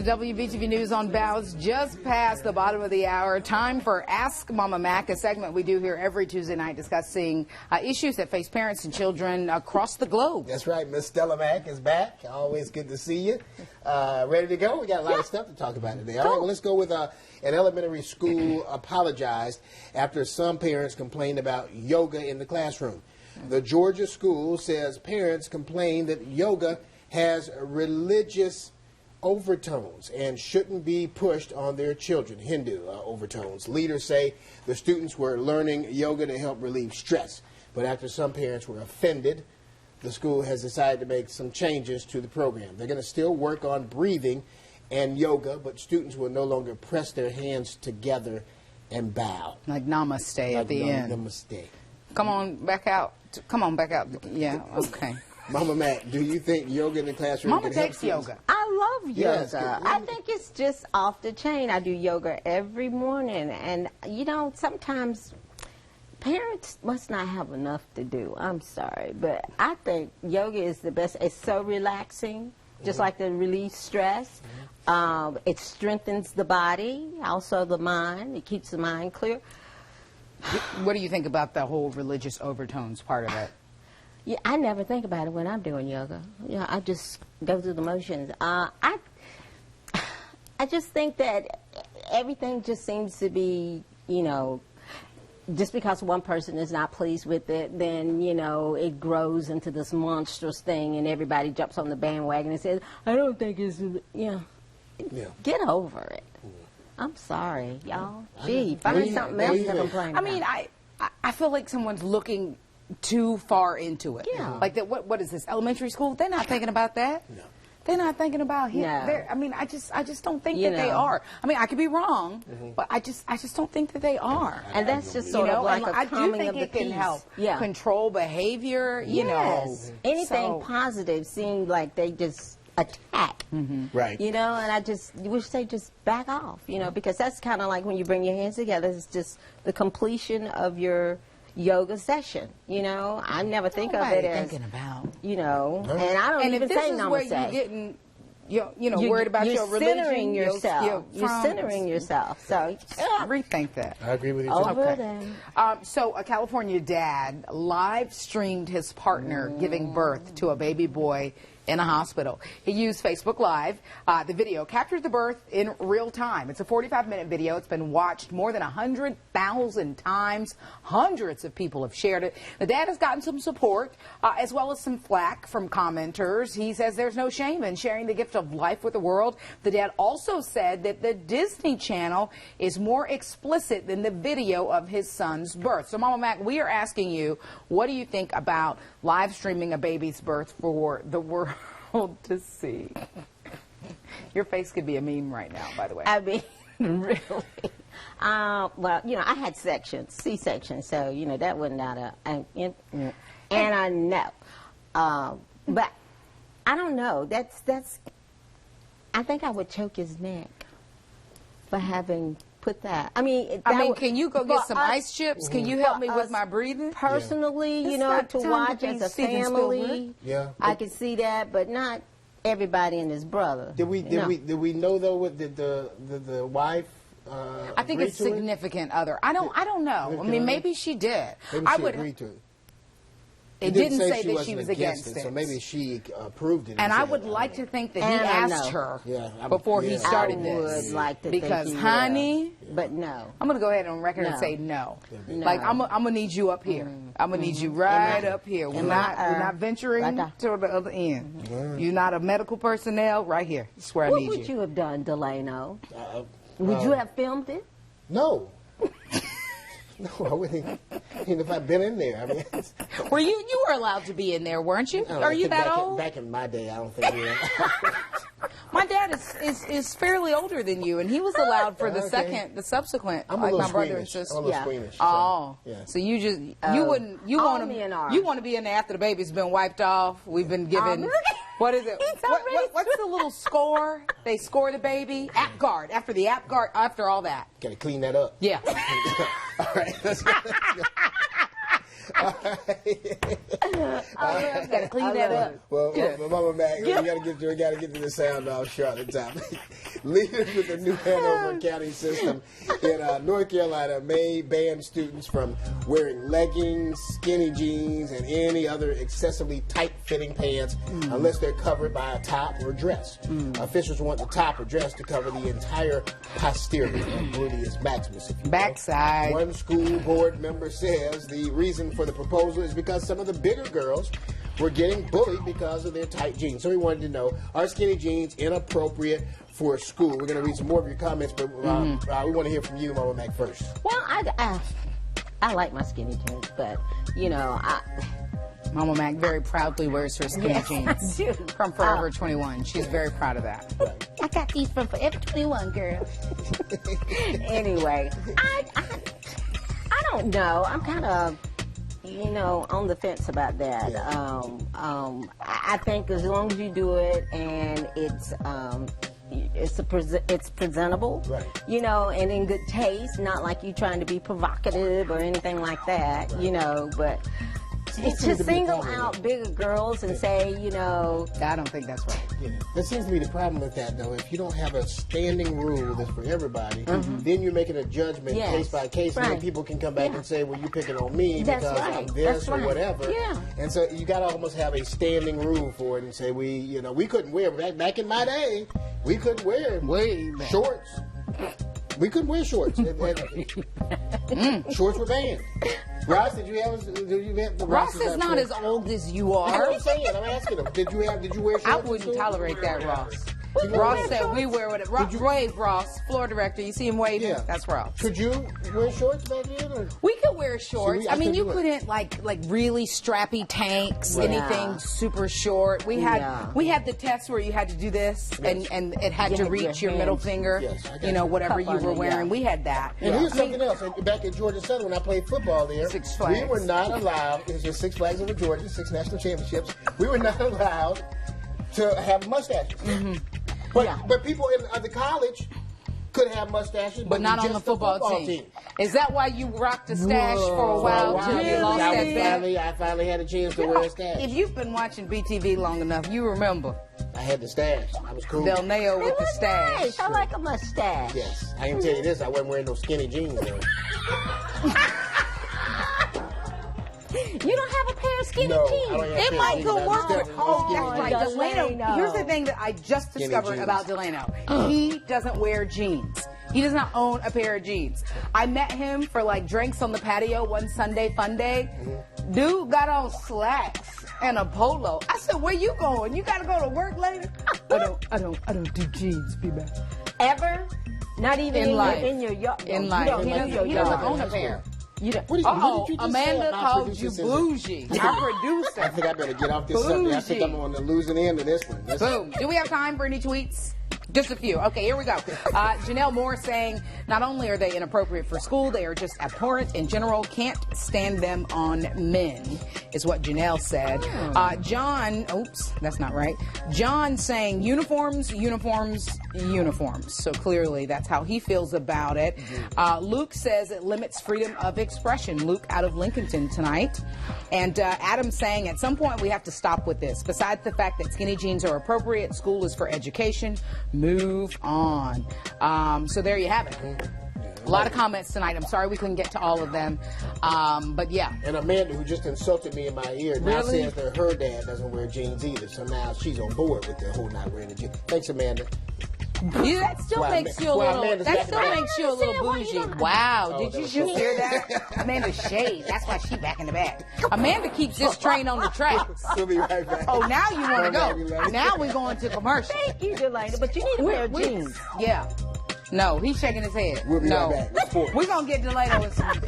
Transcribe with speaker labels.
Speaker 1: WBTV News on Bounce, just past the bottom of the hour. Time for Ask Mama Mack, a segment we do here every Tuesday night discussing issues that face parents and children across the globe.
Speaker 2: That's right. Miss Stella Mack is back. Always good to see you. Ready to go? We got a lot of stuff to talk about today. All right, well, let's go with an elementary school apologized after some parents complained about yoga in the classroom. The Georgia school says parents complain that yoga has religious overtones and shouldn't be pushed on their children, Hindu overtones. Leaders say the students were learning yoga to help relieve stress, but after some parents were offended, the school has decided to make some changes to the program. They're going to still work on breathing and yoga, but students will no longer press their hands together and bow.
Speaker 1: Like namaste at the end.
Speaker 2: Namaste.
Speaker 1: Come on back out. Come on back out. Yeah, okay.
Speaker 2: Mama Mack, do you think yoga in the classroom
Speaker 1: Mama
Speaker 2: can help
Speaker 1: takes yoga.
Speaker 3: I love yoga.
Speaker 2: Yes,
Speaker 3: I think it's just off the chain. I do yoga every morning, and you know, sometimes parents must not have enough to do. I'm sorry, but I think yoga is the best. It's so relaxing, just like to relieve stress. It strengthens the body, also the mind. It keeps the mind clear.
Speaker 1: What do you think about the whole religious overtones part of it?
Speaker 3: Yeah, I never think about it when I'm doing yoga. You know, I just go through the motions. I just think that everything just seems to be, you know, just because one person is not pleased with it, then, you know, it grows into this monstrous thing and everybody jumps on the bandwagon and says, I don't think it's, you know, get over it. I'm sorry, y'all. Gee, find something else to complain about.
Speaker 1: I mean, I feel like someone's looking too far into it.
Speaker 3: Yeah.
Speaker 1: Like that. What is this, elementary school? They're not thinking about that.
Speaker 2: No.
Speaker 1: They're not thinking about him.
Speaker 3: No.
Speaker 1: I mean, I just don't think that they are. I mean, I could be wrong, but I just don't think that they are.
Speaker 3: And that's just sort of like a calming of the peace.
Speaker 1: I do think it can help control behavior. You know,
Speaker 3: anything positive seems like they just attack.
Speaker 2: Right.
Speaker 3: You know, and I just wish they just back off. You know, because that's kind of like when you bring your hands together. It's just the completion of your yoga session. You know, I never think of it as
Speaker 1: thinking about.
Speaker 3: You know, and I don't even say namaste.
Speaker 1: And if this is where you're getting, you know, worried about your religion,
Speaker 3: centering yourself. You're centering yourself. So
Speaker 1: rethink that.
Speaker 2: I agree with you.
Speaker 3: Over
Speaker 1: them. So a California dad live streamed his partner giving birth to a baby boy in a hospital. He used Facebook Live. The video captured the birth in real time. It's a 45-minute video. It's been watched more than 100,000 times. Hundreds of people have shared it. The dad has gotten some support, as well as some flack from commenters. He says there's no shame in sharing the gift of life with the world. The dad also said that the Disney Channel is more explicit than the video of his son's birth. So, Mama Mack, we are asking you, what do you think about live streaming a baby's birth for the world to see? Your face could be a meme right now, by the way.
Speaker 3: I mean, really. Well, you know, I had C-section, so, you know, that wasn't out of, and I know. But I don't know. I think I would choke his neck for having put that. I mean,
Speaker 1: can you go get some ice chips? Can you help me with my breathing?
Speaker 3: Personally, you know, to watch as a family, I can see that, but not everybody and his brother.
Speaker 2: Did we know though what the wife?
Speaker 1: I think it's significant other. I don't know. I mean, maybe she did.
Speaker 2: Maybe she agreed to it.
Speaker 1: It didn't say that she was against it.
Speaker 2: So maybe she approved it.
Speaker 1: And I would like to think that he asked her before he started this.
Speaker 3: I would like to
Speaker 1: because,
Speaker 3: think he
Speaker 1: honey,
Speaker 3: but no.
Speaker 1: I'm going to go ahead on record and say no. Like, I'm going to need you up here. I'm going to need you right up here. We're not venturing to the other end. You're not a medical personnel. Right here. That's where I need you.
Speaker 3: What would you have done, Delano? Would you have filmed it?
Speaker 2: No. No, I wouldn't. Even if I'd been in there, I mean.
Speaker 1: Were you were allowed to be in there, weren't you?
Speaker 2: No,
Speaker 1: Are you that old?
Speaker 2: Back in my day, I don't think we were.
Speaker 1: My dad is fairly older than you, and he was allowed for the subsequent,
Speaker 2: I'm
Speaker 1: like
Speaker 2: a
Speaker 1: my brother and sister.
Speaker 2: I'm a little squeamish.
Speaker 1: So you just you want to be in there after the baby's been wiped off. We've been given. What is it? What's the little score? They score the baby. AppGuard. After the AppGuard, after all that.
Speaker 2: Got to clean that up.
Speaker 1: Yeah.
Speaker 2: All right. Let's go. All
Speaker 1: right. Got to clean that up.
Speaker 2: Well, Mama Mack, we got to get to the sound off short at the time. Leaders with the new Hanover County system in North Carolina may ban students from wearing leggings, skinny jeans, and any other excessively tight-fitting pants unless they're covered by a top or dress. Officials want the top or dress to cover the entire posterior or gluteus maximus, if you will.
Speaker 1: Backside.
Speaker 2: One school board member says the reason for the proposal is because some of the bigger girls were getting bullied because of their tight jeans. So we wanted to know, are skinny jeans inappropriate for school? We're going to read some more of your comments, but we want to hear from you, Mama Mack, first.
Speaker 3: Well, I like my skinny jeans, but, you know,
Speaker 1: Mama Mack very proudly wears her skinny jeans.
Speaker 3: I do.
Speaker 1: From Forever 21. She's very proud of that.
Speaker 2: Right.
Speaker 3: I got these from Forever 21, girl. Anyway, I don't know. I'm kind of, you know, on the fence about that.
Speaker 2: Yeah.
Speaker 3: I think as long as you do it and it's presentable,
Speaker 2: Right.
Speaker 3: you know, and in good taste, not like you trying to be provocative or anything like that, you know, but it's to single out bigger girls and say, you know,
Speaker 1: I don't think that's right.
Speaker 2: Yeah. That seems to be the problem with that, though. If you don't have a standing rule that's for everybody, then you're making a judgment case by case, and then people can come back and say, well, you're picking on me
Speaker 3: That's
Speaker 2: because
Speaker 3: right.
Speaker 2: I'm this
Speaker 3: That's
Speaker 2: or
Speaker 3: right.
Speaker 2: whatever.
Speaker 3: Yeah.
Speaker 2: And so you got to almost have a standing rule for it and say, we couldn't wear, back in my day, we couldn't wear
Speaker 1: Way back.
Speaker 2: shorts. We couldn't wear shorts. Shorts were banned. Ross, did you have
Speaker 1: Ross is not as old as you
Speaker 2: That's what
Speaker 1: are.
Speaker 2: I'm saying. I'm asking him. Did you wear shorts?
Speaker 1: I
Speaker 2: in
Speaker 1: wouldn't
Speaker 2: school?
Speaker 1: tolerate that, Ross.
Speaker 2: You wear
Speaker 1: Ross
Speaker 2: shorts?
Speaker 1: said we wear whatever. Wave, Ross, floor director. You see him waving?
Speaker 2: Yeah.
Speaker 1: That's Ross.
Speaker 2: Could you wear shorts back then? Or?
Speaker 1: We could wear shorts.
Speaker 2: See, I
Speaker 1: I mean, you
Speaker 2: couldn't do it.
Speaker 1: couldn't like really strappy tanks,
Speaker 3: Right.
Speaker 1: anything super short. We had the test where you had to do this, and it had
Speaker 3: You
Speaker 1: to
Speaker 3: had
Speaker 1: reach
Speaker 3: your
Speaker 1: your middle
Speaker 3: hands.
Speaker 1: finger.
Speaker 2: Yes, I got
Speaker 1: you know,
Speaker 2: you.
Speaker 1: whatever
Speaker 3: Cup
Speaker 1: you were
Speaker 3: on it,
Speaker 1: wearing.
Speaker 3: yeah.
Speaker 1: We had that.
Speaker 2: And here's something else. Back at Georgia Southern, when I played football there,
Speaker 1: Six
Speaker 2: we
Speaker 1: Flags.
Speaker 2: were not allowed. It was just 6 Flags over Georgia, 6 national championships. We were not allowed to have mustaches. But people in the college could have mustaches,
Speaker 1: But not on
Speaker 2: just
Speaker 1: the football team. Is that why you rocked a stash for a
Speaker 2: For a
Speaker 1: while
Speaker 2: while,
Speaker 1: till you lost that bag?
Speaker 2: I finally had a chance to wear a stash.
Speaker 1: If you've been watching BTV long enough, you remember
Speaker 2: I had the stash. I was cool.
Speaker 1: Del Neo with
Speaker 3: it
Speaker 1: the
Speaker 3: was
Speaker 1: stash.
Speaker 3: nice. I like a mustache.
Speaker 2: Yes. I can tell you this, I wasn't wearing no skinny jeans, though.
Speaker 3: You don't have a pair of skinny
Speaker 2: No, I
Speaker 3: jeans.
Speaker 2: don't have
Speaker 1: It
Speaker 2: skinny
Speaker 1: might
Speaker 2: jeans.
Speaker 1: go
Speaker 2: I
Speaker 1: work
Speaker 2: was
Speaker 1: with
Speaker 2: definitely skinny
Speaker 3: on,
Speaker 1: right.
Speaker 2: jeans.
Speaker 3: Delano.
Speaker 1: Delano. Here's the thing that I just
Speaker 2: Skinny
Speaker 1: discovered
Speaker 2: jeans.
Speaker 1: about Delano. He doesn't wear jeans. He does not own a pair of jeans. I met him for like drinks on the patio one Sunday fun day. Dude got on slacks and a polo. I said, "Where you going? You got to go to work later?" I don't do jeans, B-man.
Speaker 3: Ever? Not even
Speaker 1: In
Speaker 3: in,
Speaker 1: life.
Speaker 3: in your yard.
Speaker 1: In
Speaker 3: You
Speaker 1: life.
Speaker 3: don't
Speaker 1: He
Speaker 3: in your
Speaker 1: doesn't, he doesn't
Speaker 3: yard.
Speaker 1: own a pair.
Speaker 3: You don't.
Speaker 2: What
Speaker 1: Uh-oh,
Speaker 2: did you just say
Speaker 1: Amanda
Speaker 2: about
Speaker 1: called
Speaker 2: producer
Speaker 1: you
Speaker 2: says it?
Speaker 1: bougie. Our
Speaker 2: I
Speaker 1: producer.
Speaker 2: think I better get off this subject. I think
Speaker 1: Bougie.
Speaker 2: I'm on the losing end of this one.
Speaker 1: Boom. Do we have time for any tweets? Just a few. Okay, here we go. Janelle Moore saying, not only are they inappropriate for school, they are just abhorrent in general. Can't stand them on men, is what Janelle said. John, oops, that's not right. John saying uniforms, uniforms, uniforms. So clearly that's how he feels about it. Luke says it limits freedom of expression. Luke out of Lincolnton tonight. And Adam saying at some point we have to stop with this. Besides the fact that skinny jeans are appropriate, school is for education. Move on. So there you have it. A lot of comments tonight. I'm sorry we couldn't get to all of them. But yeah.
Speaker 2: And Amanda, who just insulted me in my ear, now
Speaker 1: Really?
Speaker 2: says that her dad doesn't wear jeans either. So now she's on board with the whole not wearing the jeans. Thanks, Amanda.
Speaker 1: Yeah, that still
Speaker 2: Well,
Speaker 1: makes you a
Speaker 2: well,
Speaker 1: little.
Speaker 2: Amanda's
Speaker 1: That
Speaker 2: back
Speaker 1: still
Speaker 2: in the
Speaker 1: makes you a little bougie. Wow! Did you
Speaker 2: that
Speaker 1: just
Speaker 2: was
Speaker 1: hear that? Amanda shade. That's why she back in the back. Amanda keeps this train on the tracks.
Speaker 2: We'll be right back.
Speaker 1: Oh, now you want to
Speaker 2: Come back,
Speaker 1: go?
Speaker 2: Elaine.
Speaker 1: Now we're going to commercial.
Speaker 3: Thank you, Delana, but you need a pair of jeans.
Speaker 1: Yeah. No, he's shaking his head.
Speaker 2: We'll be
Speaker 1: no.
Speaker 2: right back. Sports.
Speaker 1: We're gonna get Delano in some.